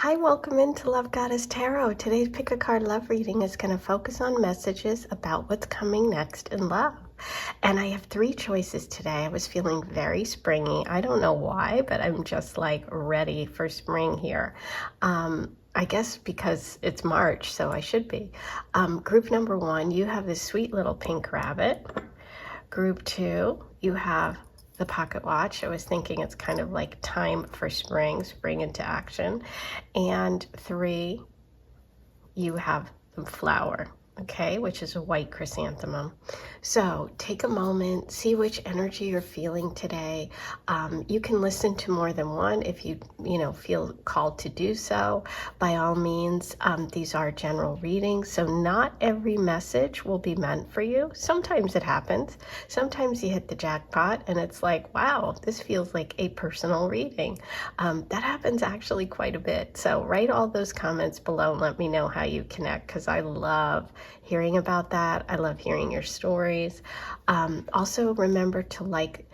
Hi, welcome into Love Goddess Tarot. Today's pick a card love reading is going to focus on messages about what's coming next in love. And I have three choices today. I was feeling very springy. I don't know why, but I'm just like ready for spring here. I guess because it's March, so I should be. Group number one, you have this sweet little pink rabbit. Group two, you have the pocket watch. I was thinking it's kind of like time for spring into action. And three, you have the flower, okay, which is a white chrysanthemum. So take a moment, see which energy you're feeling today. You can listen to more than one if you feel called to do so. By all means, these are general readings, so not every message will be meant for you. Sometimes it happens. Sometimes you hit the jackpot and it's like, wow, this feels like a personal reading. That happens actually quite a bit. So write all those comments below and let me know how you connect, because I love hearing about that. I love hearing your stories. Also remember to like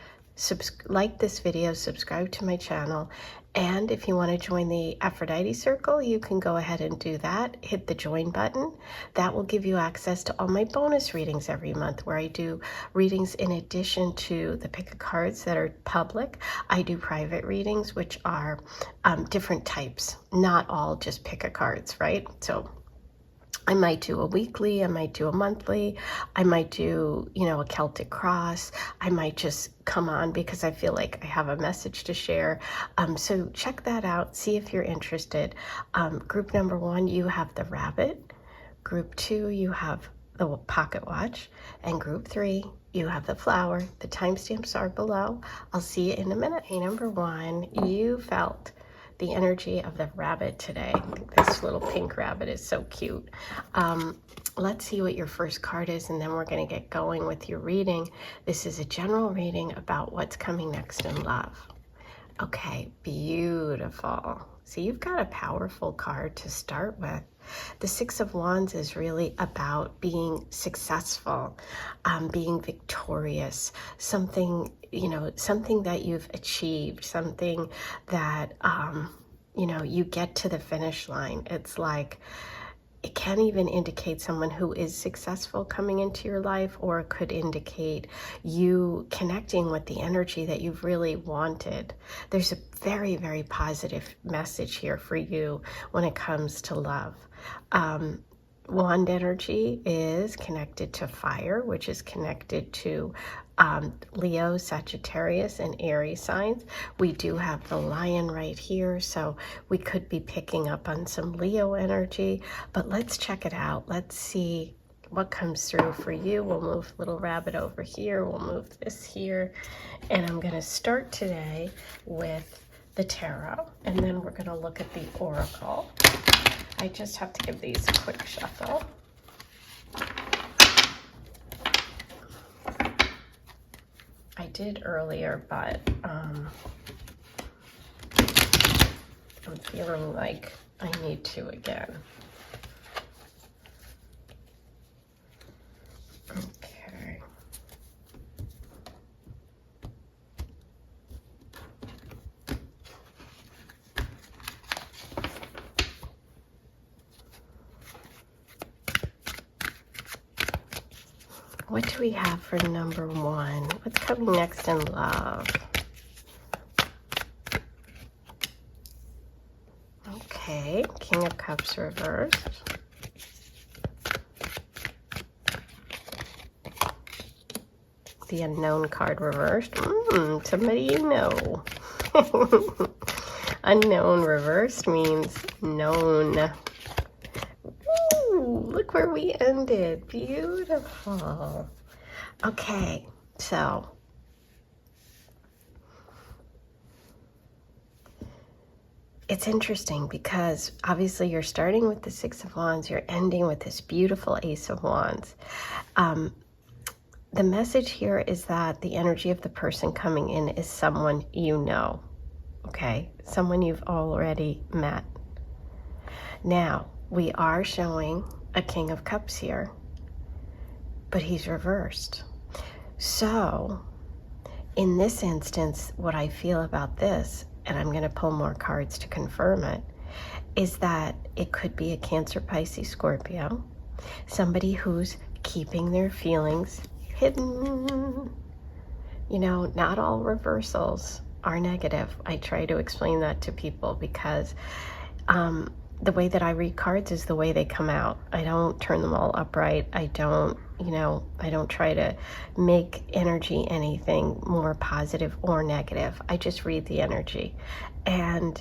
this video, subscribe to my channel, and if you want to join the Aphrodite Circle, you can go ahead and do that. Hit the join button. That will give you access to all my bonus readings every month, where I do readings in addition to the pick of cards that are public. I do private readings, which are different types, not all just pick of cards, right? So I might do a weekly, I might do a monthly, I might do, a Celtic cross. I might just come on because I feel like I have a message to share. So check that out, see if you're interested. Group number one, you have the rabbit. Group two, you have the pocket watch. And group three, you have the flower. The timestamps are below. I'll see you in a minute. Hey, number one, you felt the energy of the rabbit today. This little pink rabbit is so cute. Let's see what your first card is, and then we're going to get going with your reading. This is a general reading about what's coming next in love. Okay, beautiful. So you've got a powerful card to start with. The Six of Wands is really about being successful, being victorious, something that you've achieved, something that, you get to the finish line. It's like, it can even indicate someone who is successful coming into your life, or it could indicate you connecting with the energy that you've really wanted. There's a very, very positive message here for you when it comes to love. Wand energy is connected to fire, which is connected to Leo, Sagittarius, and Aries signs. We do have the lion right here, so we could be picking up on some Leo energy, but let's check it out. Let's see what comes through for you. We'll move little rabbit over here. We'll move this here, and I'm going to start today with the tarot, and then we're going to look at the oracle. I just have to give these a quick shuffle. I did earlier, but I'm feeling like I need to again. Okay. What do we have for number one? What's coming next in love? Okay, King of Cups reversed. The Unknown card reversed. Somebody you know. Unknown reversed means known. Look where we ended. Beautiful. Okay, so it's interesting because obviously you're starting with the Six of Wands, you're ending with this beautiful Ace of Wands. The message here is that the energy of the person coming in is someone you know, okay? Someone you've already met. Now, we are showing a King of Cups here, but he's reversed. So in this instance, what I feel about this, and I'm going to pull more cards to confirm it, is that it could be a Cancer, Pisces, Scorpio, somebody who's keeping their feelings hidden. You know, not all reversals are negative. I try to explain that to people because the way that I read cards is the way they come out. I don't turn them all upright. I don't, I don't try to make energy anything more positive or negative. I just read the energy. And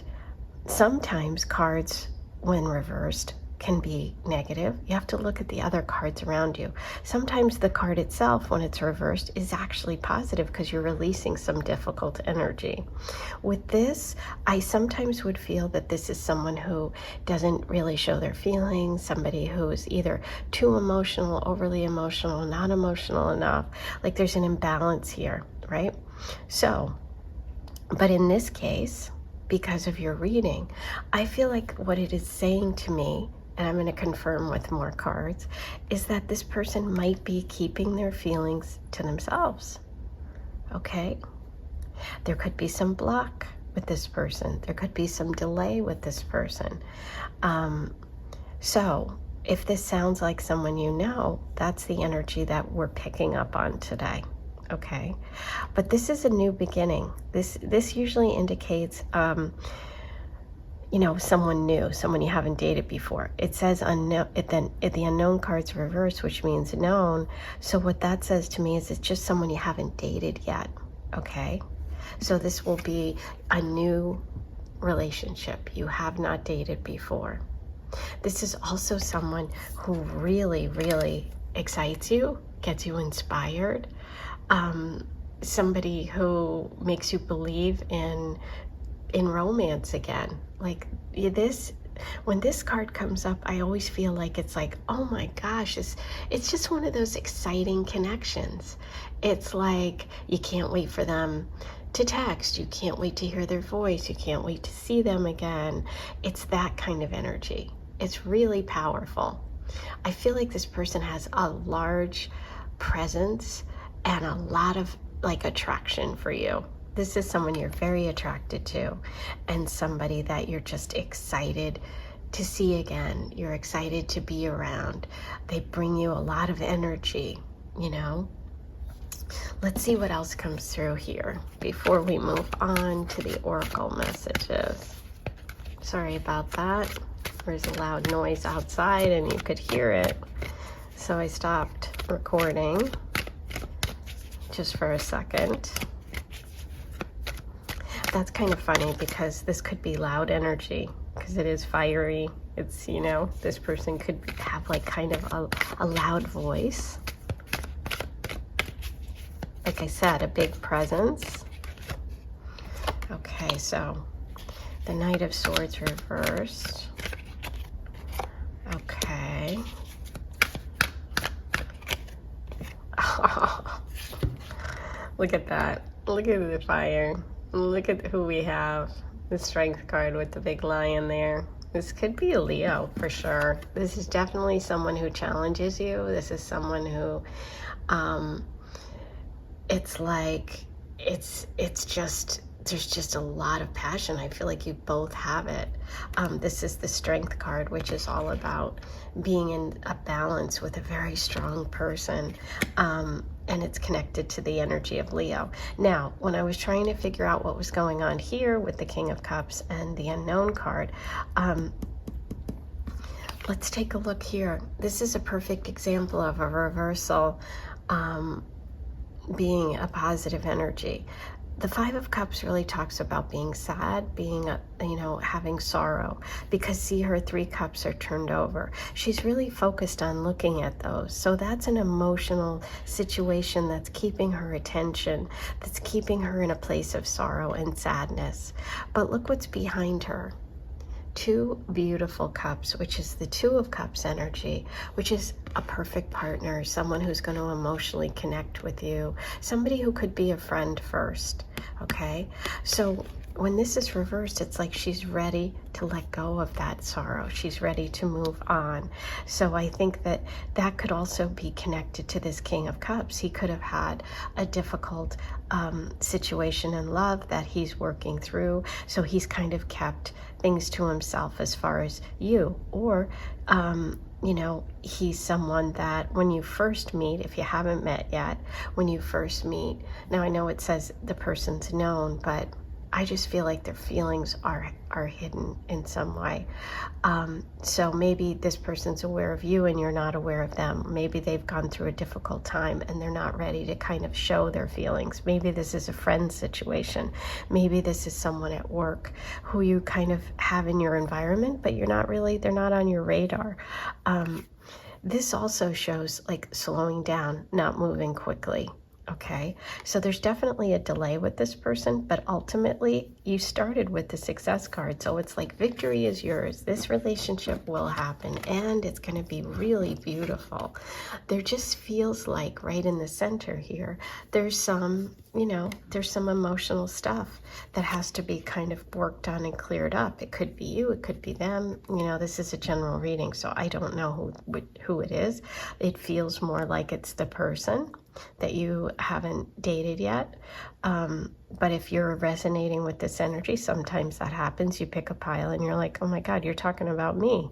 sometimes cards, when reversed, can be negative. You have to look at the other cards around you. Sometimes the card itself, when it's reversed, is actually positive because you're releasing some difficult energy. With this, I sometimes would feel that this is someone who doesn't really show their feelings, somebody who is either too emotional, overly emotional, not emotional enough. Like there's an imbalance here, right? So, but in this case, because of your reading, I feel like what it is saying to me, and I'm going to confirm with more cards, is that this person might be keeping their feelings to themselves. Okay? There could be some block with this person. There could be some delay with this person. So if this sounds like someone you know, that's the energy that we're picking up on today. Okay? But this is a new beginning. This usually indicates someone new, someone you haven't dated before. It says unknown, the unknown card's reversed, which means known. So what that says to me is it's just someone you haven't dated yet, okay? So this will be a new relationship you have not dated before. This is also someone who really, really excites you, gets you inspired, somebody who makes you believe in romance again. Like this, when this card comes up, I always feel like it's like, oh my gosh, it's just one of those exciting connections. It's like you can't wait for them to text, you can't wait to hear their voice, you can't wait to see them again. It's that kind of energy. It's really powerful. I feel like this person has a large presence and a lot of attraction for you. This is someone you're very attracted to and somebody that you're just excited to see again. You're excited to be around. They bring you a lot of energy, Let's see what else comes through here before we move on to the oracle messages. Sorry about that. There's a loud noise outside and you could hear it. So I stopped recording just for a second. That's kind of funny because this could be loud energy because it is fiery. It's, this person could have kind of a loud voice. Like I said, a big presence. Okay, so the Knight of Swords reversed. Okay. Oh, look at that. Look at the fire. Look at who we have. The Strength card with the big lion there. This could be a Leo for sure. This is definitely someone who challenges you. This is someone who, there's just a lot of passion. I feel like you both have it. This is the Strength card, which is all about being in a balance with a very strong person. And it's connected to the energy of Leo. Now, when I was trying to figure out what was going on here with the King of Cups and the Unknown card, let's take a look here. This is a perfect example of a reversal being a positive energy. The Five of Cups really talks about being sad, being, having sorrow, because see, her 3 cups are turned over. She's really focused on looking at those. So that's an emotional situation that's keeping her attention, that's keeping her in a place of sorrow and sadness. But look what's behind her. 2 beautiful cups, which is the Two of Cups energy, which is a perfect partner, someone who's going to emotionally connect with you, somebody who could be a friend first, okay? So when this is reversed, it's like she's ready to let go of that sorrow. She's ready to move on. So I think that that could also be connected to this King of Cups. He could have had a difficult situation in love that he's working through. So he's kind of kept things to himself as far as you. Or, you know, he's someone that when you first meet, if you haven't met yet, when you first meet, now I know it says the person's known, but I just feel like their feelings are hidden in some way. So maybe this person's aware of you and you're not aware of them. Maybe they've gone through a difficult time and they're not ready to kind of show their feelings. Maybe this is a friend situation. Maybe this is someone at work who you kind of have in your environment, but you're not really, they're not on your radar. This also shows like slowing down, not moving quickly. Okay, so there's definitely a delay with this person, but ultimately you started with the success card. So it's like victory is yours. This relationship will happen and it's going to be really beautiful. There just feels like right in the center here, there's some, you know, there's some emotional stuff that has to be kind of worked on and cleared up. It could be you, it could be them. You know, this is a general reading, so I don't know who it is. It feels more like it's the person that you haven't dated yet. But if you're resonating with this energy, sometimes that happens. You pick a pile and you're like, oh my God, you're talking about me.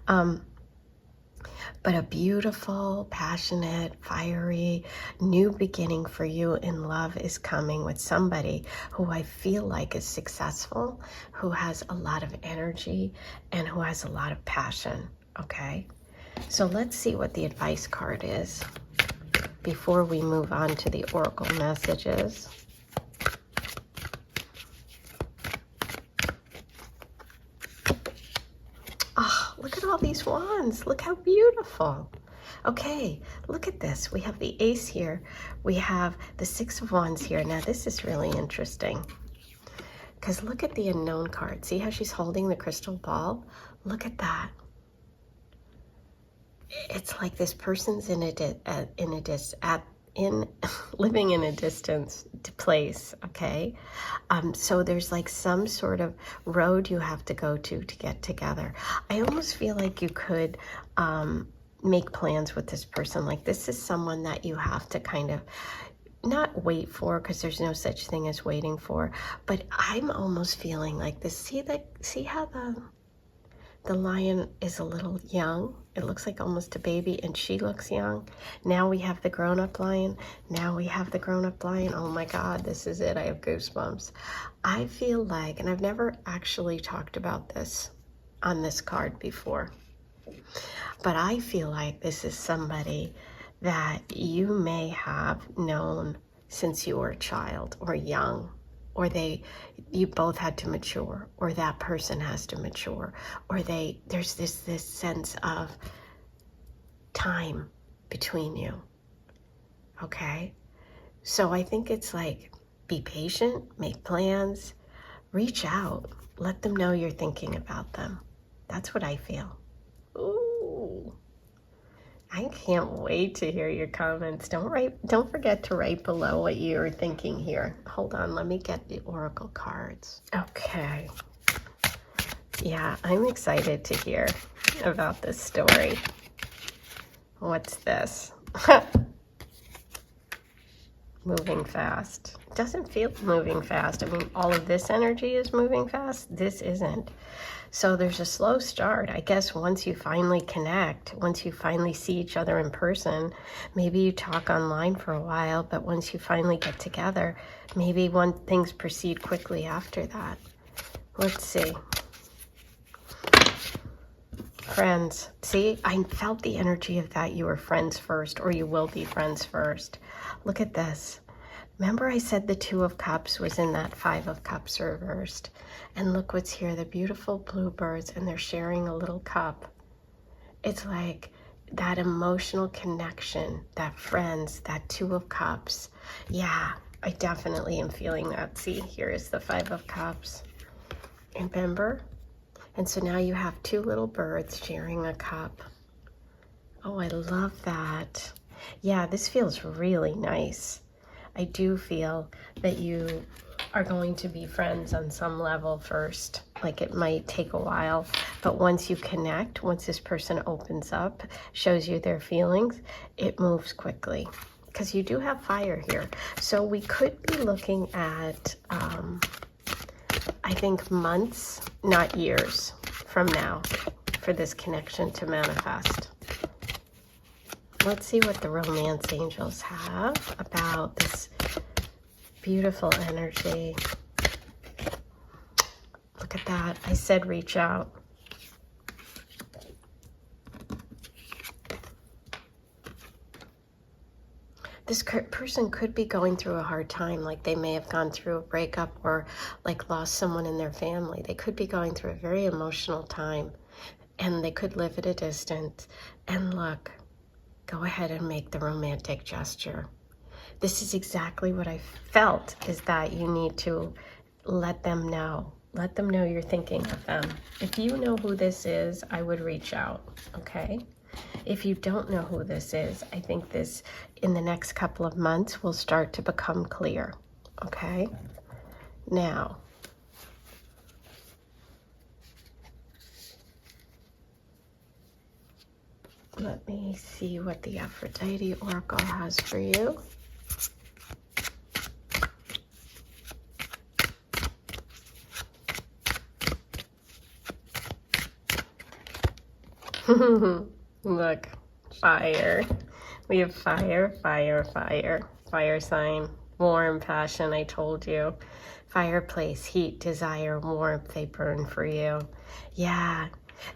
But a beautiful, passionate, fiery, new beginning for you in love is coming with somebody who I feel like is successful, who has a lot of energy, and who has a lot of passion, okay? So let's see what the advice card is before we move on to the oracle messages. Oh, look at all these wands. Look how beautiful. Okay, look at this. We have the ace here. We have the 6 of wands here. Now this is really interesting because look at the unknown card. See how she's holding the crystal ball? Look at that. It's like this person's living in a distance place, okay? So there's like some sort of road you have to go to get together. I almost feel like you could make plans with this person. Like this is someone that you have to kind of not wait for, because there's no such thing as waiting for, but I'm almost feeling like this. See how the lion is a little young. It looks like almost a baby, and she looks young. Now we have the grown-up lion. Now we have the grown-up lion. Oh my God, this is it. I have goosebumps. I feel like, and I've never actually talked about this on this card before, but I feel like this is somebody that you may have known since you were a child or young, or you both had to mature, or that person has to mature, or there's this sense of time between you. Okay? So I think it's like, be patient, make plans, reach out, let them know you're thinking about them. That's what I feel. Ooh. I can't wait to hear your comments. Don't forget to write below what you're thinking here. Hold on, let me get the oracle cards. Okay. Yeah, I'm excited to hear about this story. What's this? Moving fast. It doesn't feel moving fast. I mean, all of this energy is moving fast. This isn't. So there's a slow start. I guess once you finally connect, once you finally see each other in person, maybe you talk online for a while, but once you finally get together, maybe things proceed quickly after that. Let's see. Friends. See, I felt the energy of that. You were friends first, or you will be friends first. Look at this. Remember I said the 2 of Cups was in that 5 of Cups reversed. And look what's here, the beautiful bluebirds, and they're sharing a little cup. It's like that emotional connection, that friends, that 2 of Cups. Yeah, I definitely am feeling that. See, here is the 5 of Cups. Remember? And so now you have 2 little birds sharing a cup. Oh, I love that. Yeah, this feels really nice. I do feel that you are going to be friends on some level first. Like, it might take a while, but once you connect, once this person opens up, shows you their feelings, it moves quickly, because you do have fire here. So we could be looking at, I think, months, not years from now for this connection to manifest. Let's see what the romance angels have about this beautiful energy. Look at that. I said reach out. This person could be going through a hard time, like they may have gone through a breakup or like lost someone in their family. They could be going through a very emotional time, and they could live at a distance. And look, go ahead and make the romantic gesture. This is exactly what I felt, is that you need to let them know. Let them know you're thinking of them. If you know who this is, I would reach out, okay? If you don't know who this is, I think this, in the next couple of months, will start to become clear, okay? Now, let me see what the Aphrodite Oracle has for you. Look, fire. We have fire, fire, fire. Fire sign, warm passion, I told you. Fireplace, heat, desire, warmth, they burn for you. Yeah,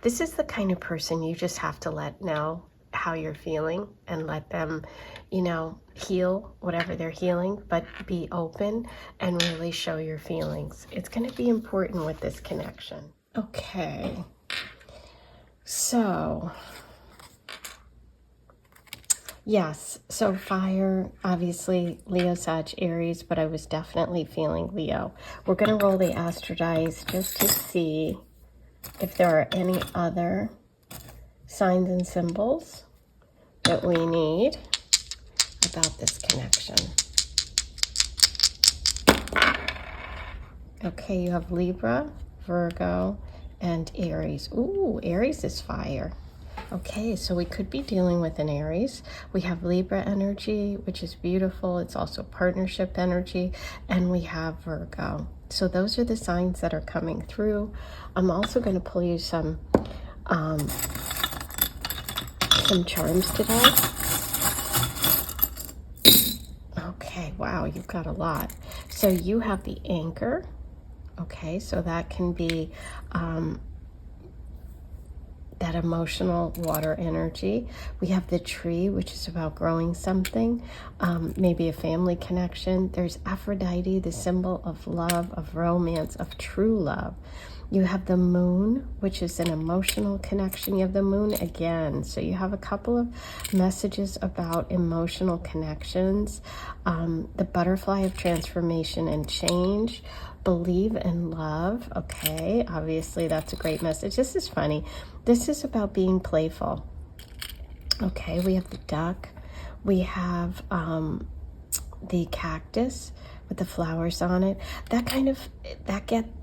this is the kind of person you just have to let know how you're feeling and let them, you know, heal whatever they're healing, but be open and really show your feelings. It's going to be important with this connection. Okay. So, yes, so fire, obviously Leo, Sag, Aries, but I was definitely feeling Leo. We're going to roll the astro dice just to see if there are any other signs and symbols that we need about this connection. Okay, you have Libra, Virgo, and Aries. Ooh, Aries is fire. Okay, so we could be dealing with an Aries. We have Libra energy, which is beautiful. It's also partnership energy. And we have Virgo. So those are the signs that are coming through. I'm also going to pull you some charms today. Okay, wow, you've got a lot. So you have the anchor. Okay, so that can be that emotional water energy. We have the tree, which is about growing something, maybe a family connection. There's Aphrodite, the symbol of love, of romance, of true love. You have the moon, which is an emotional connection. You have the moon again. So you have a couple of messages about emotional connections. The butterfly of transformation and change. Believe in love. Okay, obviously that's a great message. This is funny. This is about being playful. Okay, we have the duck. We have the cactus with the flowers on it.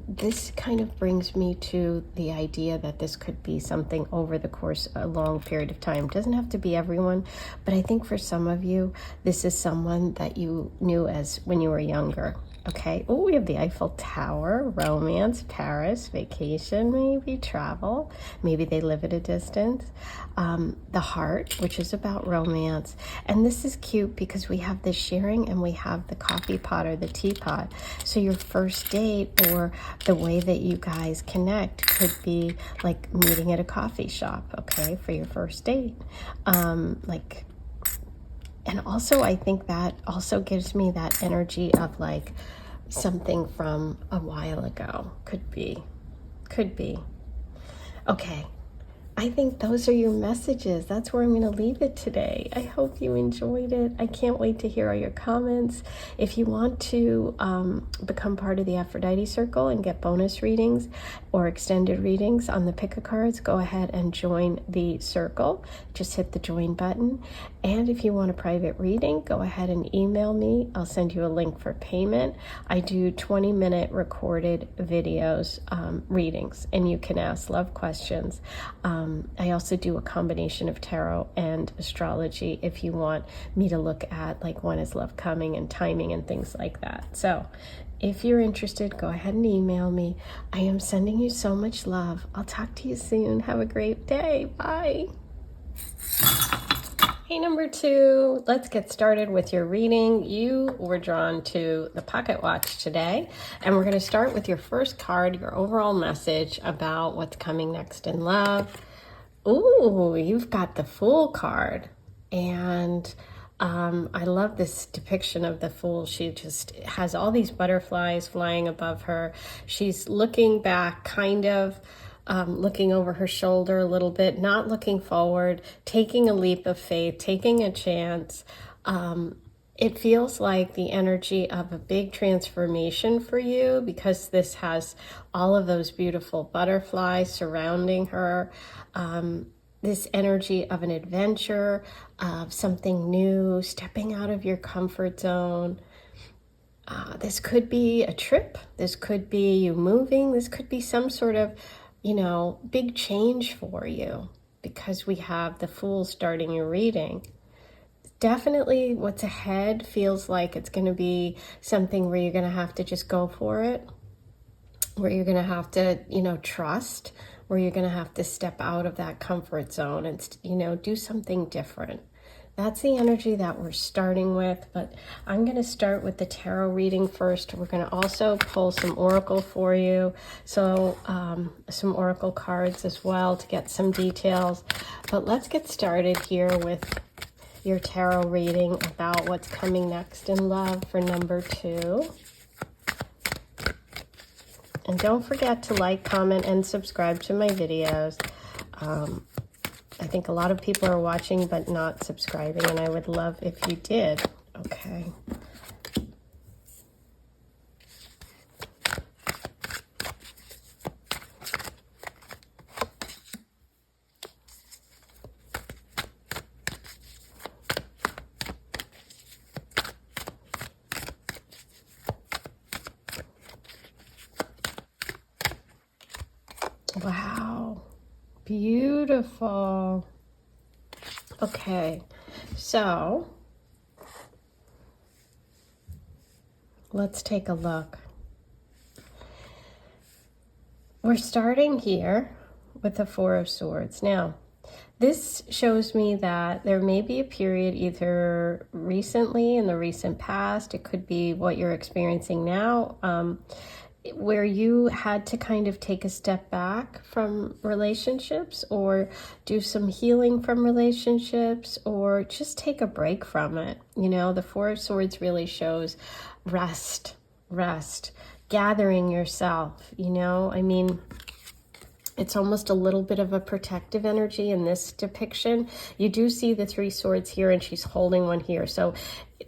This kind of brings me to the idea that this could be something over the course of a long period of time. It doesn't have to be everyone, but I think for some of you, this is someone that you knew as when you were younger. Okay. Oh, we have the Eiffel Tower, romance, Paris, vacation, maybe travel. Maybe they live at a distance. The heart, which is about romance. And this is cute because we have the sharing and we have the coffee pot or the teapot. So your first date or the way that you guys connect could be like meeting at a coffee shop, okay, for your first date. And also, I think that also gives me that energy of like something from a while ago. Could be. Okay. I think those are your messages. That's where I'm going to leave it today. I hope you enjoyed it. I can't wait to hear all your comments. If you want to become part of the Aphrodite Circle and get bonus readings or extended readings on the pick-a-cards, go ahead and join the circle. Just hit the join button. And if you want a private reading, go ahead and email me. I'll send you a link for payment. I do 20-minute recorded videos, readings, and you can ask love questions. I also do a combination of tarot and astrology if you want me to look at like when is love coming and timing and things like that. So if you're interested, go ahead and email me. I am sending you so much love. I'll talk to you soon. Have a great day. Bye. Hey, number 2, let's get started with your reading. You were drawn to the pocket watch today, and we're going to start with your first card, your overall message about what's coming next in love. Ooh, you've got the Fool card, and I love this depiction of the Fool. She just has all these butterflies flying above her. She's looking back, kind of looking over her shoulder a little bit, not looking forward, taking a leap of faith, taking a chance. It feels like the energy of a big transformation for you because this has all of those beautiful butterflies surrounding her. This energy of an adventure, of something new, stepping out of your comfort zone. This could be a trip. This could be you moving. This could be some sort of big change for you because we have the Fool starting your reading. Definitely what's ahead feels like it's going to be something where you're going to have to just go for it, where you're going to have to, trust, where you're going to have to step out of that comfort zone and, do something different. That's the energy that we're starting with, but I'm going to start with the tarot reading first. We're going to also pull some oracle for you, so some oracle cards as well to get some details. But let's get started here with your tarot reading about what's coming next in love for number 2. And don't forget to like, comment, and subscribe to my videos. I think a lot of people are watching but not subscribing, and I would love if you did. Okay. Wow. Beautiful. Okay, so let's take a look. We're starting here with the Four of Swords. Now, this shows me that there may be a period either recently, in the recent past, it could be what you're experiencing now, where you had to kind of take a step back from relationships or do some healing from relationships or just take a break from it. The Four of Swords really shows rest, gathering yourself, it's almost a little bit of a protective energy in this depiction. You do see the 3 swords here and she's holding one here. So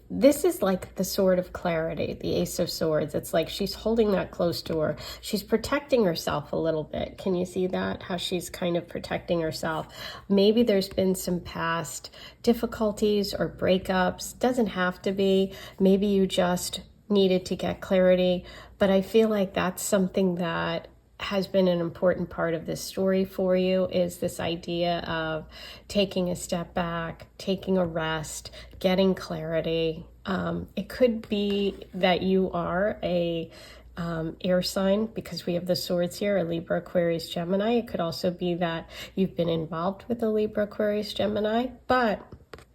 this is like the sword of clarity, the Ace of Swords. It's like she's holding that close to her. She's protecting herself a little bit. Can you see that? How she's kind of protecting herself. Maybe there's been some past difficulties or breakups. Doesn't have to be. Maybe you just needed to get clarity. But I feel like that's something that has been an important part of this story for you, is this idea of taking a step back, taking a rest, getting clarity. It could be that you are a air sign, because we have the swords here, a Libra, Aquarius, Gemini. It could also be that you've been involved with a Libra, Aquarius, Gemini, but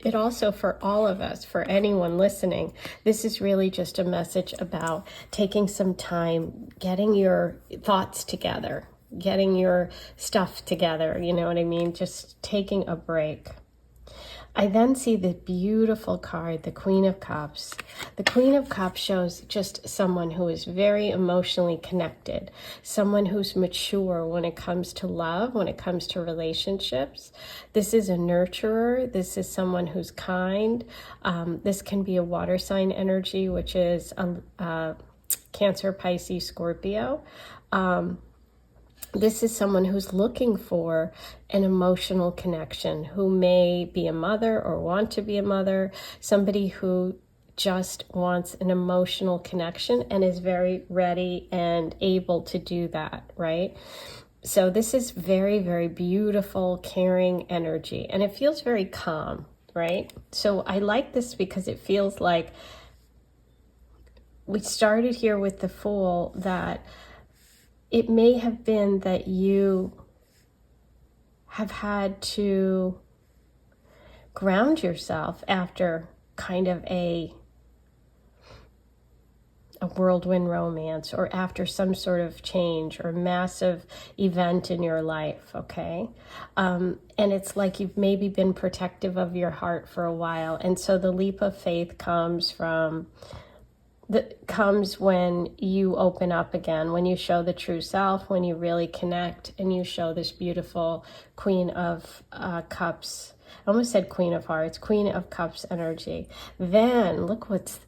it also, for all of us, for anyone listening, this is really just a message about taking some time, getting your thoughts together, getting your stuff together, you know what I mean? Just taking a break. I then see the beautiful card, the Queen of Cups. The Queen of Cups shows just someone who is very emotionally connected, someone who's mature when it comes to love, when it comes to relationships. This is a nurturer. This is someone who's kind. This can be a water sign energy, which is Cancer, Pisces, Scorpio. This is someone who's looking for an emotional connection, who may be a mother or want to be a mother, somebody who just wants an emotional connection and is very ready and able to do that, right? So this is very, very beautiful, caring energy, and it feels very calm, right? So I like this because it feels like we started here with the Fool, that it may have been that you have had to ground yourself after kind of a whirlwind romance, or after some sort of change or massive event in your life, okay? And it's like you've maybe been protective of your heart for a while. And so the leap of faith comes when you open up again, when you show the true self, when you really connect and you show this beautiful Queen of Cups. I almost said Queen of Hearts, Queen of Cups energy. Then look what's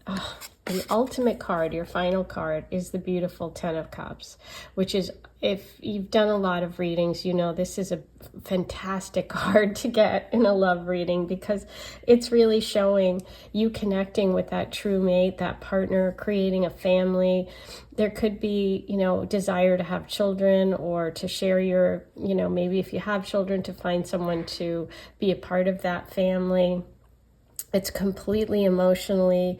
the ultimate card, your final card, is the beautiful Ten of Cups, which is, if you've done a lot of readings, you know this is a fantastic card to get in a love reading, because it's really showing you connecting with that true mate, that partner, creating a family. There could be, desire to have children, or to share your, maybe if you have children, to find someone to be a part of that family. It's completely emotionally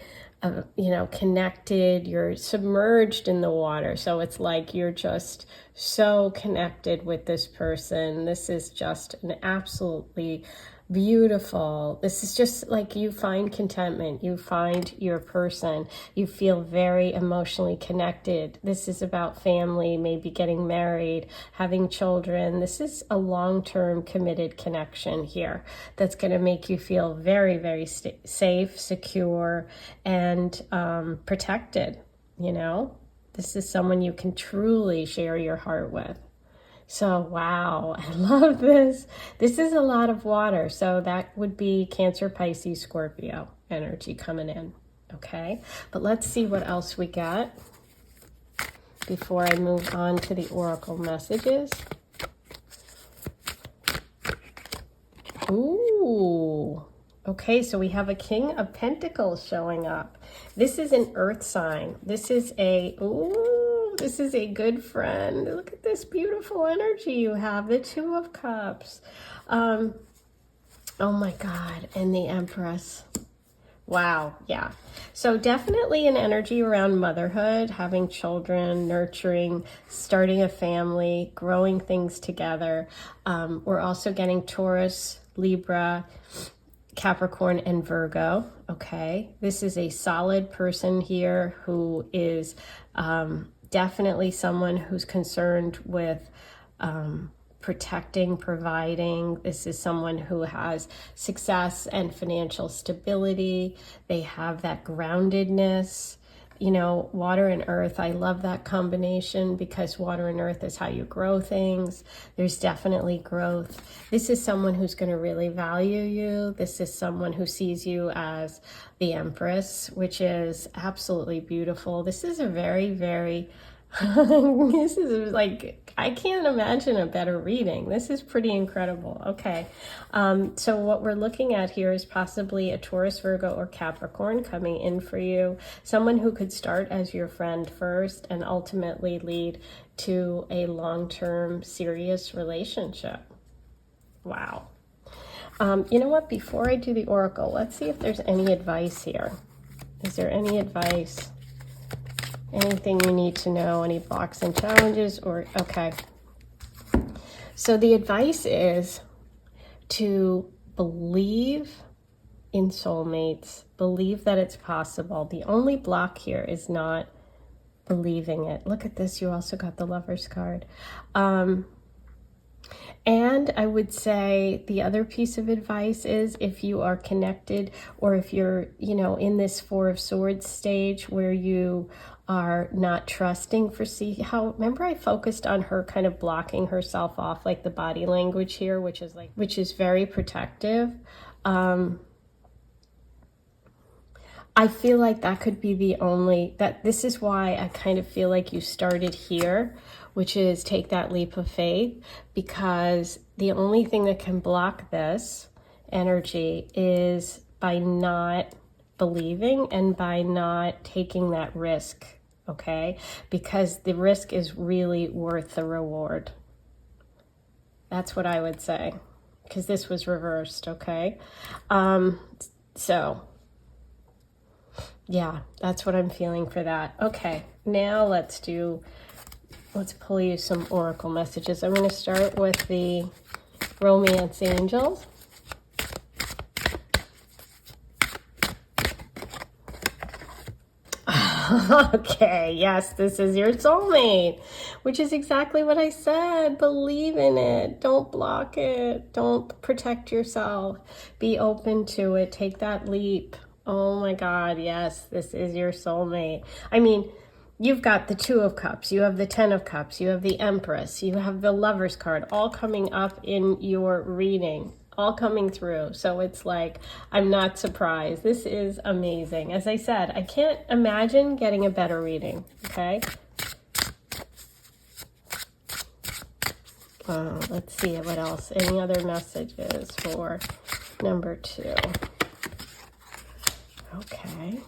connected. You're submerged in the water. So it's like you're just so connected with this person. This is just an absolutely beautiful. This is just like you find contentment. You find your person. You feel very emotionally connected. This is about family, maybe getting married, having children. This is a long-term committed connection here that's going to make you feel very, very safe, secure, and protected. This is someone you can truly share your heart with. So, wow, I love this. This is a lot of water. So that would be Cancer, Pisces, Scorpio energy coming in. Okay, but let's see what else we got before I move on to the oracle messages. Ooh, okay, so we have a King of Pentacles showing up. This is an earth sign. This is a good friend. Look at this beautiful energy you have. The Two of Cups. Oh my God. And the Empress. Wow. Yeah. So definitely an energy around motherhood, having children, nurturing, starting a family, growing things together. We're also getting Taurus, Libra, Capricorn, and Virgo. Okay. This is a solid person here who is definitely someone who's concerned with protecting, providing. This is someone who has success and financial stability. They have that groundedness. Water and earth, I love that combination, because water and earth is how you grow things. There's definitely growth. This is someone who's going to really value you. This is someone who sees you as the Empress, which is absolutely beautiful. This is a very, very this is like, I can't imagine a better reading. This is pretty incredible. Okay. So what we're looking at here is possibly a Taurus, Virgo, or Capricorn coming in for you. Someone who could start as your friend first and ultimately lead to a long-term serious relationship. Wow. You know what? Before I do the oracle, let's see if there's any advice here. Is there any advice? Anything you need to know, any blocks and challenges, or, okay. So the advice is to believe in soulmates, believe that it's possible. The only block here is not believing it. Look at this. You also got the Lover's card. And I would say the other piece of advice is if you are connected, or if you're, in this Four of Swords stage where you are not trusting, remember I focused on her kind of blocking herself off, like the body language here, which is very protective. I feel like that could be this is why I kind of feel like you started here, which is take that leap of faith, because the only thing that can block this energy is by not believing and by not taking that risk, okay? Because the risk is really worth the reward. That's what I would say, because this was reversed, okay? So yeah, that's what I'm feeling for that. Okay, now let's pull you some oracle messages. I'm going to start with the romance angels. Okay, yes, this is your soulmate, which is exactly what I said. Believe in it. Don't block it. Don't protect yourself. Be open to it. Take that leap. Oh my God, yes, this is your soulmate. I mean, you've got the Two of Cups, you have the Ten of Cups, you have the Empress, you have the Lover's card, all coming up in your reading, all coming through. So it's like, I'm not surprised. This is amazing. As I said, I can't imagine getting a better reading, okay? Let's see what else. Any other messages for number 2? Okay.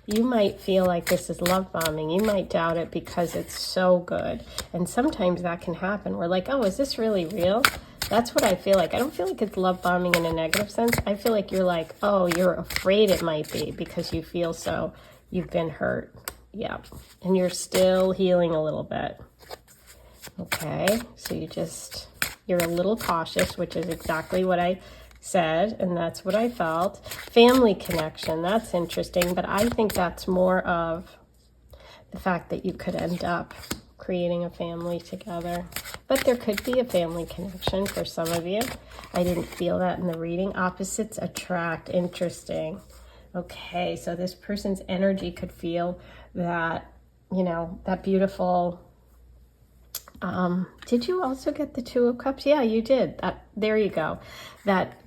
You might feel like this is love bombing. You might doubt it because it's so good. And sometimes that can happen. We're like, oh, is this really real? That's what I feel like. I don't feel like it's love bombing in a negative sense. I feel like you're like, oh, you're afraid it might be because you feel so, you've been hurt. Yeah. And you're still healing a little bit. Okay. So you're a little cautious, which is exactly what I said, and that's what I felt. Family connection, that's interesting, but I think that's more of the fact that you could end up creating a family together. But there could be a family connection for some of you. I didn't feel that in the reading. Opposites attract, interesting. Okay, so this person's energy could feel that, that beautiful. Did you also get the Two of Cups? Yeah, you did. There you go. That,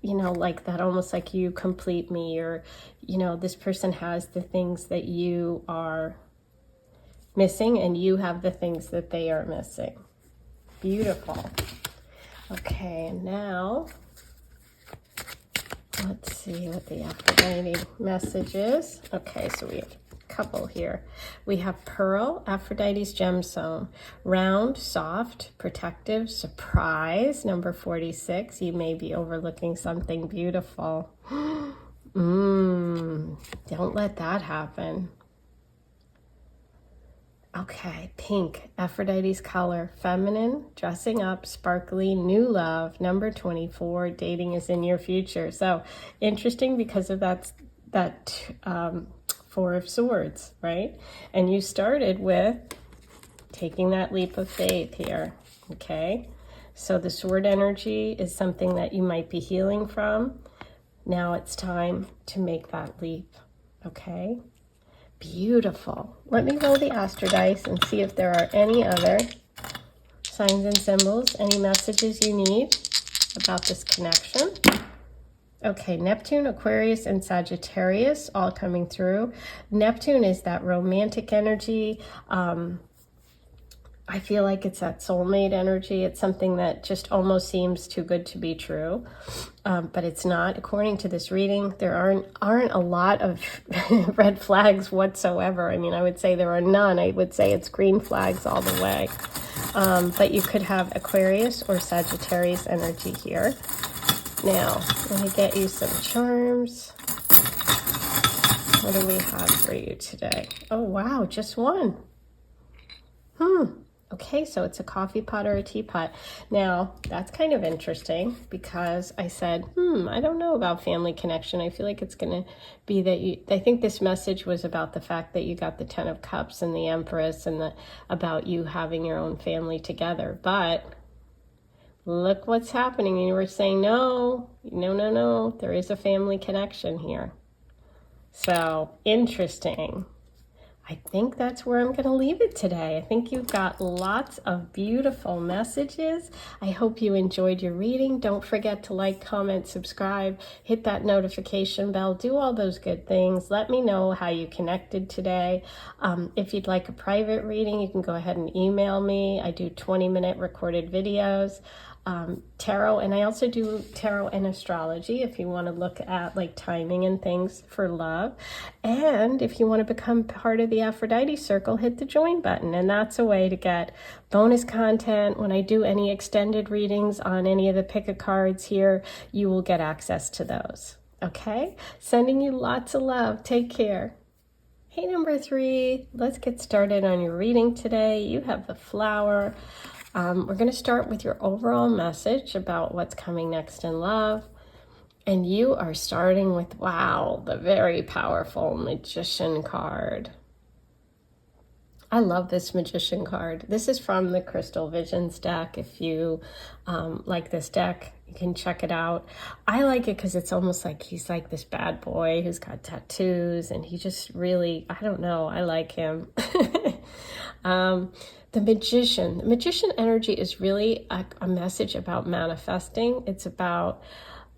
like that, almost like you complete me, or, this person has the things that you are missing and you have the things that they are missing. Beautiful. Okay, and now let's see what the Aphrodite message is. Okay, so we have couple here. We have Pearl, Aphrodite's gemstone, round, soft, protective, surprise, number 46. You may be overlooking something beautiful. Don't let that happen. Okay, pink, Aphrodite's color, feminine, dressing up, sparkly, new love, number 24. Dating is in your future. So interesting because of that Four of Swords, right? And you started with taking that leap of faith here, okay? So the sword energy is something that you might be healing from. Now it's time to make that leap, okay? Beautiful. Let me roll the Astro dice and see if there are any other signs and symbols, any messages you need about this connection. Okay, Neptune, Aquarius, and Sagittarius all coming through. Neptune is that romantic energy. I feel like it's that soulmate energy. It's something that just almost seems too good to be true, but it's not. According to this reading, there aren't a lot of red flags whatsoever. I mean, I would say there are none. I would say it's green flags all the way. But you could have Aquarius or Sagittarius energy here. Now, let me get you some charms. What do we have for you today? Oh, wow, just one. Okay, so it's a coffee pot or a teapot. Now, that's kind of interesting because I said, I don't know about family connection. I feel like it's going to be that I think this message was about the fact that you got the Ten of Cups and the Empress and about you having your own family together. But Look what's happening. And you were saying, no, no, no, no. There is a family connection here. So interesting. I think that's where I'm going to leave it today. I think you've got lots of beautiful messages. I hope you enjoyed your reading. Don't forget to like, comment, subscribe, hit that notification bell, do all those good things. Let me know how you connected today. If you'd like a private reading, you can go ahead and email me. I do 20-minute recorded videos. Tarot, and I also do tarot and astrology if you want to look at like timing and things for love. And if you want to become part of the Aphrodite circle, hit the join button, and that's a way to get bonus content. When I do any extended readings on any of the pick a cards here, you will get access to those. Okay, sending you lots of love. Take care. Hey, number 3, let's get started on your reading today. You have the Flower. We're going to start with your overall message about what's coming next in love. And you are starting with, wow, the very powerful Magician card. I love this Magician card. This is from the Crystal Visions deck. If you like this deck, you can check it out. I like it because it's almost like he's like this bad boy who's got tattoos, and he just really, I don't know, I like him. The magician energy is really a message about manifesting. It's about,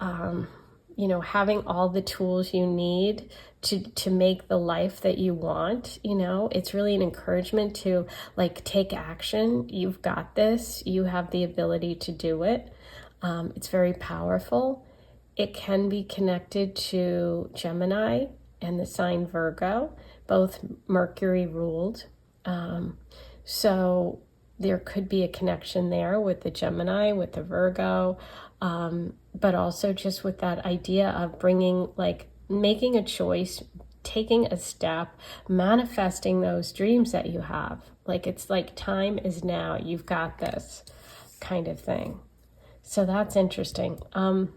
you know, having all the tools you need to make the life that you want. You know, it's really an encouragement to like take action. You've got this. You have the ability to do it. It's very powerful. It can be connected to Gemini and the sign Virgo, both Mercury ruled. So there could be a connection there with the Gemini, with the Virgo, but also just with that idea of bringing, like, making a choice, taking a step, manifesting those dreams that you have. Like, it's like time is now, you've got this kind of thing. So that's interesting. I'm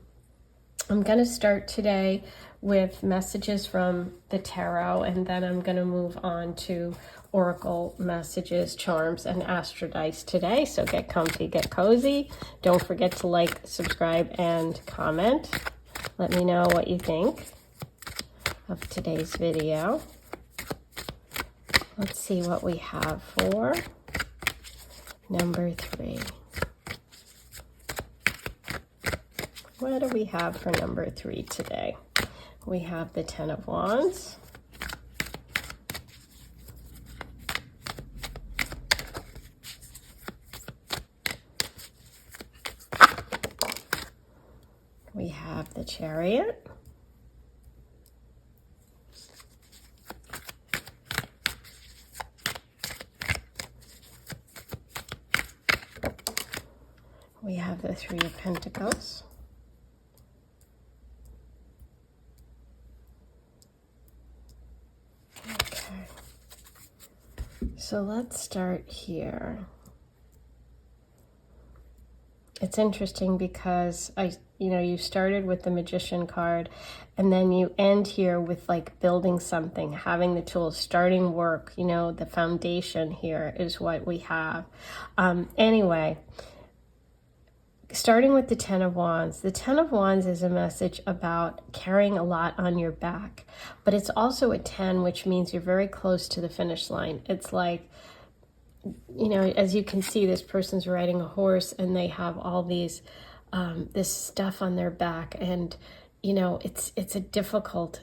going to start today with messages from the tarot, and then I'm going to move on to oracle messages, charms, and astro dice today. So get comfy, get cozy. Don't forget to like, subscribe, and comment. Let me know what you think of today's video. Let's see what we have for number 3. What do we have for number 3 today? We have the 10 of Wands. We have the Chariot. We have the 3 of Pentacles. Okay. So let's start here. It's interesting because you started with the Magician card, and then you end here with like building something, having the tools, starting work. You know, the foundation here is what we have. Anyway, starting with the 10 of Wands. The 10 of Wands is a message about carrying a lot on your back, but it's also a 10, which means you're very close to the finish line. It's like, you know, as you can see, this person's riding a horse and they have all these, this stuff on their back, and, you know, it's a difficult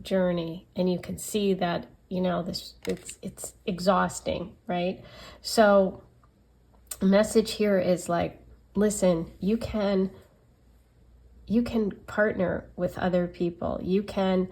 journey, and you can see that, you know, it's exhausting, right? So the message here is like, listen, you can partner with other people. You can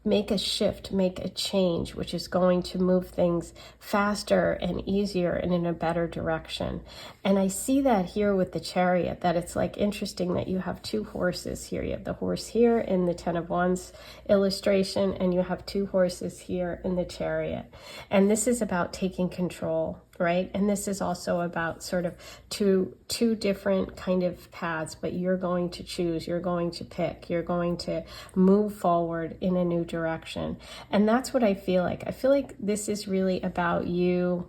make a shift, make a change, which is going to move things faster and easier and in a better direction. And I see that here with the Chariot, that it's like interesting that you have 2 horses here. You have the horse here in the 10 of Wands illustration, and you have 2 horses here in the Chariot. And this is about taking control, right? And this is also about sort of two different kind of paths, but you're going to choose, you're going to pick, you're going to move forward in a new direction. And that's what I feel like. I feel like this is really about you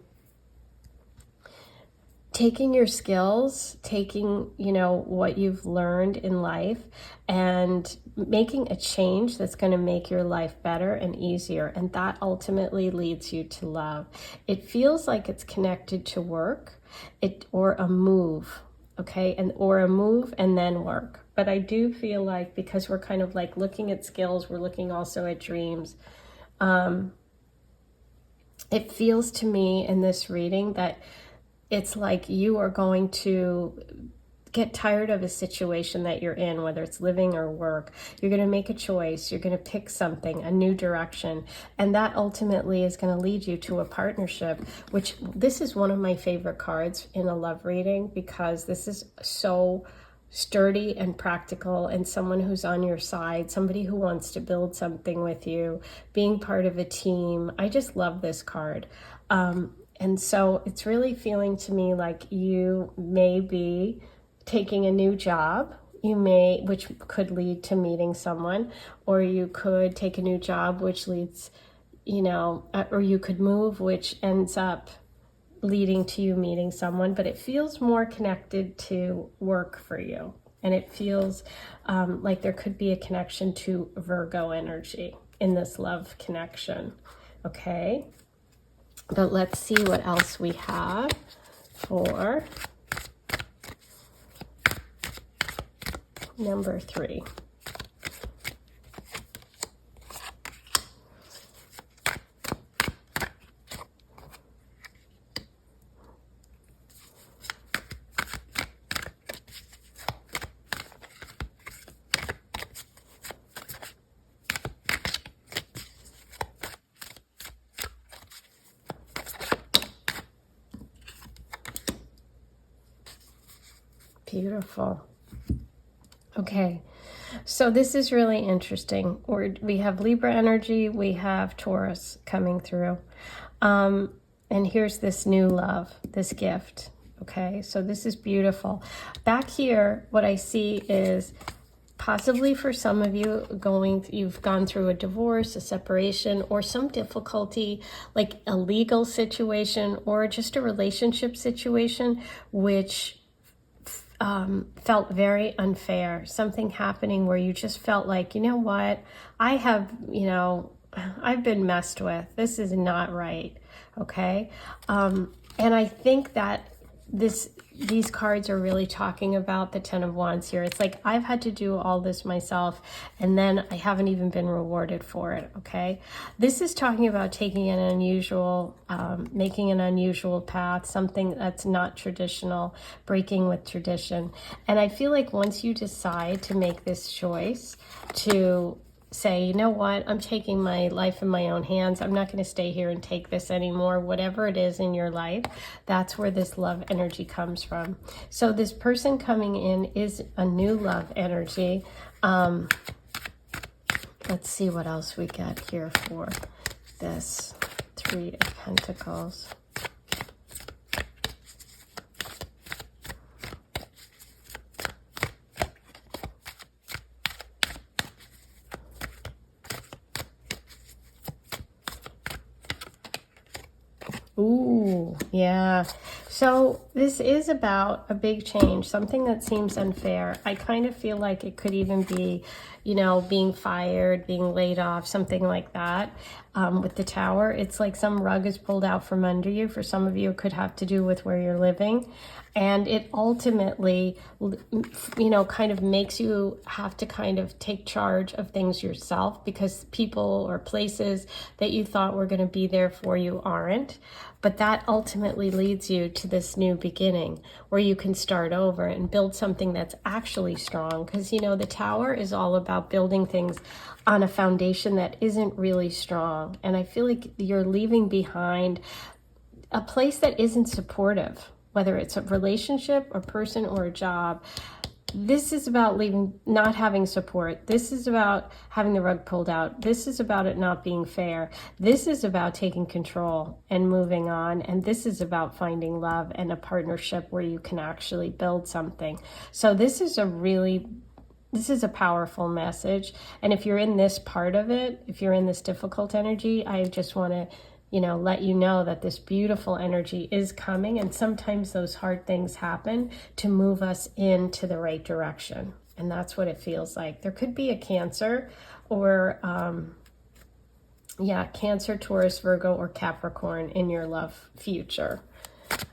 taking your skills, taking, you know, what you've learned in life and making a change that's going to make your life better and easier. And that ultimately leads you to love. It feels like it's connected to work, or a move, okay? Or a move and then work. But I do feel like, because we're kind of like looking at skills, we're looking also at dreams. It feels to me in this reading that it's like you are going to get tired of a situation that you're in, whether it's living or work. You're going to make a choice. You're going to pick something, a new direction. And that ultimately is going to lead you to a partnership, which this is one of my favorite cards in a love reading, because this is so sturdy and practical, and someone who's on your side, somebody who wants to build something with you, being part of a team. I just love this card. And so it's really feeling to me like you may be taking a new job, which could lead to meeting someone, or you could take a new job, which leads, you know, or you could move, which ends up leading to you meeting someone. But it feels more connected to work for you. And it feels like there could be a connection to Virgo energy in this love connection. Okay. But let's see what else we have for number 3. Beautiful. Okay, so this is really interesting. We have Libra energy, we have Taurus coming through. And here's this new love, this gift. Okay, so this is beautiful. Back here, what I see is possibly for some of you you've gone through a divorce, a separation, or some difficulty, like a legal situation or just a relationship situation, which felt very unfair. Something happening where you just felt like, you know what, I've been messed with. This is not right. Okay. And I think that these cards are really talking about the Ten of Wands here. It's like, I've had to do all this myself, and then I haven't even been rewarded for it, okay? This is talking about taking an unusual, making an unusual path, something that's not traditional, breaking with tradition. And I feel like once you decide to make this choice to say, you know what, I'm taking my life in my own hands. I'm not going to stay here and take this anymore. Whatever it is in your life, that's where this love energy comes from. So this person coming in is a new love energy. Let's see what else we get here for this 3 of Pentacles. Ooh, yeah. So this is about a big change, something that seems unfair. I kind of feel like it could even be, you know, being fired, being laid off, something like that. With the Tower, it's like some rug is pulled out from under you. For some of you, it could have to do with where you're living. And it ultimately, you know, kind of makes you have to kind of take charge of things yourself, because people or places that you thought were going to be there for you aren't. But that ultimately leads you to this new beginning where you can start over and build something that's actually strong. Because, you know, the Tower is all about building things on a foundation that isn't really strong. And I feel like you're leaving behind a place that isn't supportive, whether it's a relationship, a person, or a job. This is about not having support. This is about having the rug pulled out. This is about it not being fair. This is about taking control and moving on. And this is about finding love and a partnership where you can actually build something. So this is a powerful message. And if you're in this part of it, if you're in this difficult energy, I just want to you know, let you know that this beautiful energy is coming. And sometimes those hard things happen to move us into the right direction. And that's what it feels like. There could be a Cancer or, Cancer, Taurus, Virgo, or Capricorn in your love future.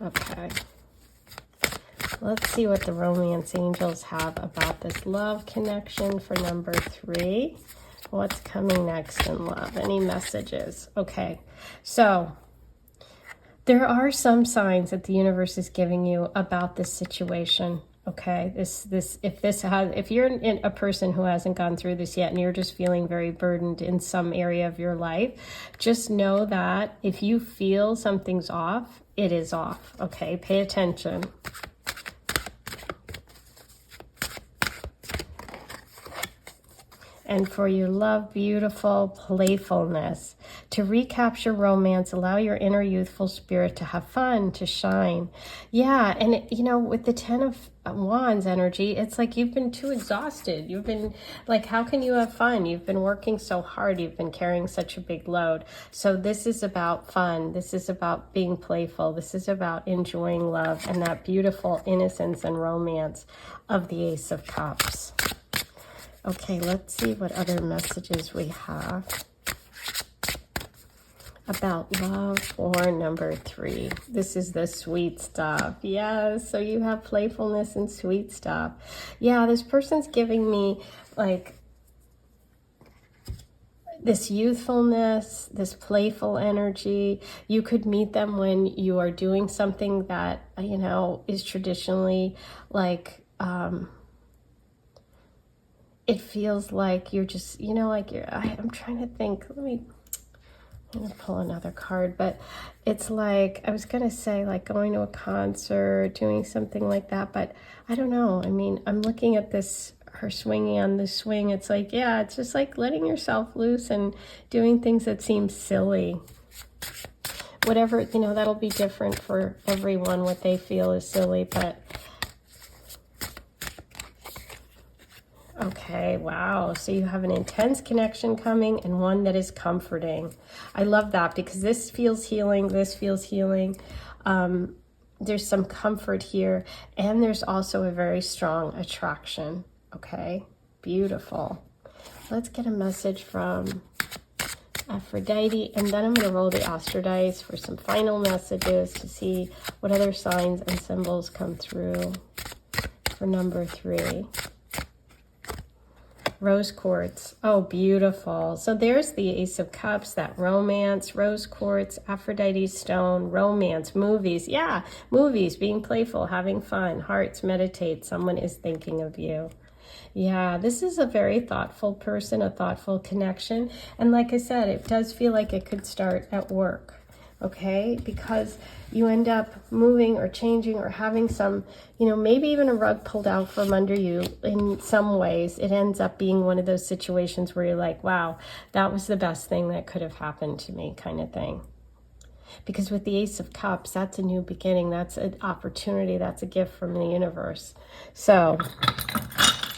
Okay. Let's see what the romance angels have about this love connection for number 3. What's coming next in love? Any messages? Okay, so there are some signs that the universe is giving you about this situation. Okay, if you're a person who hasn't gone through this yet and you're just feeling very burdened in some area of your life, just know that if you feel something's off, it is off. Okay, pay attention. And for your love, beautiful playfulness, to recapture romance, allow your inner youthful spirit to have fun, to shine. Yeah, and you know, with the 10 of Wands energy, it's like you've been too exhausted. You've been like, how can you have fun? You've been working so hard. You've been carrying such a big load. So this is about fun. This is about being playful. This is about enjoying love and that beautiful innocence and romance of the Ace of Cups. Okay, let's see what other messages we have about love for number 3. This is the sweet stuff. Yeah, so you have playfulness and sweet stuff. Yeah, this person's giving me like this youthfulness, this playful energy. You could meet them when you are doing something that, you know, is traditionally like, it feels like you're just, you know, like I'm trying to think. I'm going to pull another card, but it's like, I was going to say like going to a concert, doing something like that, but I don't know. I mean, I'm looking at this, her swinging on the swing. It's like, yeah, it's just like letting yourself loose and doing things that seem silly. Whatever, you know, that'll be different for everyone, what they feel is silly, but okay, wow. So you have an intense connection coming and one that is comforting. I love that because this feels healing. This feels healing. There's some comfort here. And there's also a very strong attraction. Okay, beautiful. Let's get a message from Aphrodite. And then I'm going to roll the Astro dice for some final messages to see what other signs and symbols come through for number 3. Rose quartz. Oh, beautiful. So there's the Ace of Cups, that romance, rose quartz, Aphrodite stone, romance, movies. Yeah, movies, being playful, having fun, hearts, meditate. Someone is thinking of you. Yeah, this is a very thoughtful person, a thoughtful connection. And like I said, it does feel like it could start at work. Okay, because you end up moving or changing or having some, you know, maybe even a rug pulled out from under you. In some ways, it ends up being one of those situations where you're like, wow, that was the best thing that could have happened to me, kind of thing. Because with the Ace of Cups, that's a new beginning. That's an opportunity. That's a gift from the universe. So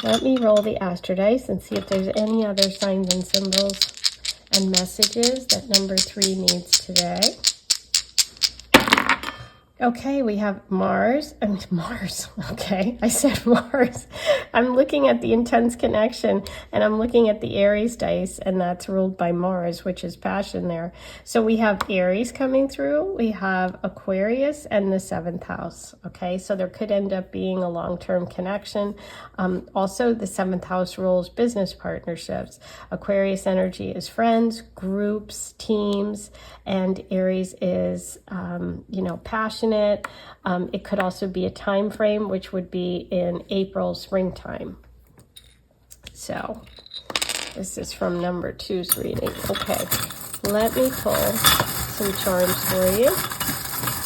let me roll the Astro dice and see if there's any other signs and symbols and messages that number 3 needs today. Okay, we have Mars. Okay, I said Mars. I'm looking at the intense connection, and I'm looking at the Aries dice, and that's ruled by Mars, which is passion there. So we have Aries coming through. We have Aquarius and the 7th house. Okay, so there could end up being a long-term connection. Also, the 7th house rules business partnerships. Aquarius energy is friends, groups, teams, and Aries is, passion. It could also be a time frame, which would be in April, springtime. So this is from number 2's reading. Okay, let me pull some charms for you.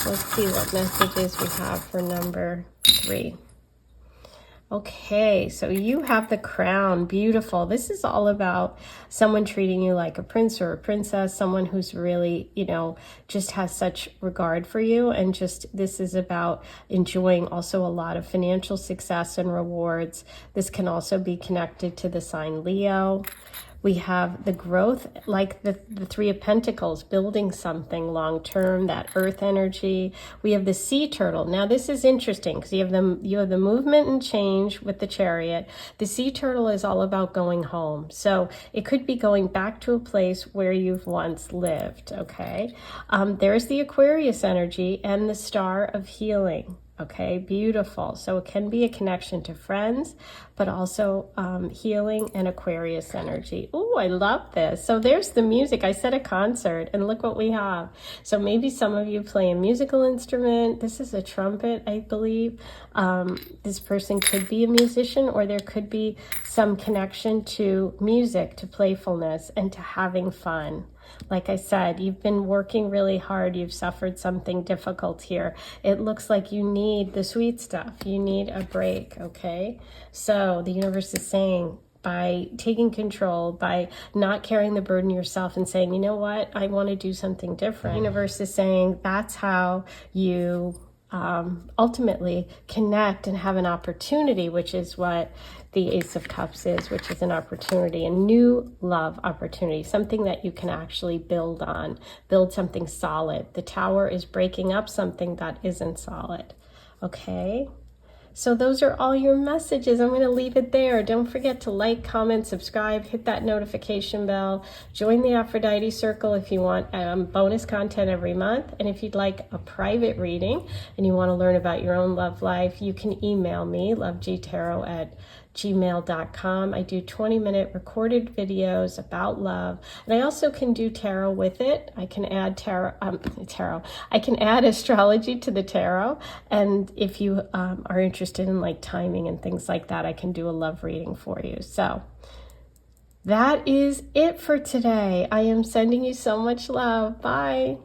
Let's see what messages we have for number 3. Okay, so you have the Crown. Beautiful. This is all about someone treating you like a prince or a princess, someone who's really, just has such regard for you. And just this is about enjoying also a lot of financial success and rewards. This can also be connected to the sign Leo. We have the growth, like the Three of Pentacles, building something long-term, that earth energy. We have the sea turtle. Now this is interesting because you have the movement and change with the Chariot. The sea turtle is all about going home. So it could be going back to a place where you've once lived, okay? There's the Aquarius energy and the Star of Healing. Okay, beautiful. So it can be a connection to friends, but also healing and Aquarius energy. Oh, I love this. So there's the music. I said a concert, and look what we have. So maybe some of you play a musical instrument. This is a trumpet, I believe. This person could be a musician, or there could be some connection to music, to playfulness, and to having fun. Like I said, you've been working really hard. You've suffered something difficult here. It looks like you need the sweet stuff. You need a break, okay? So the universe is saying, by taking control, by not carrying the burden yourself and saying, you know what, I want to do something different. The universe is saying that's how you ultimately connect and have an opportunity, which is what the Ace of Cups is, which is an opportunity, a new love opportunity, something that you can actually build on, build something solid. The Tower is breaking up something that isn't solid, okay? So those are all your messages. I'm going to leave it there. Don't forget to like, comment, subscribe, hit that notification bell, join the Aphrodite Circle if you want bonus content every month. And if you'd like a private reading and you want to learn about your own love life, you can email me, lovegoddesstarot@gmail.com. I do 20-minute recorded videos about love, and I also can do tarot with it. I can add I can add astrology to the tarot, and if you are interested in like timing and things like that, I can do a love reading for you. So that is it for today. I am sending you so much love. Bye.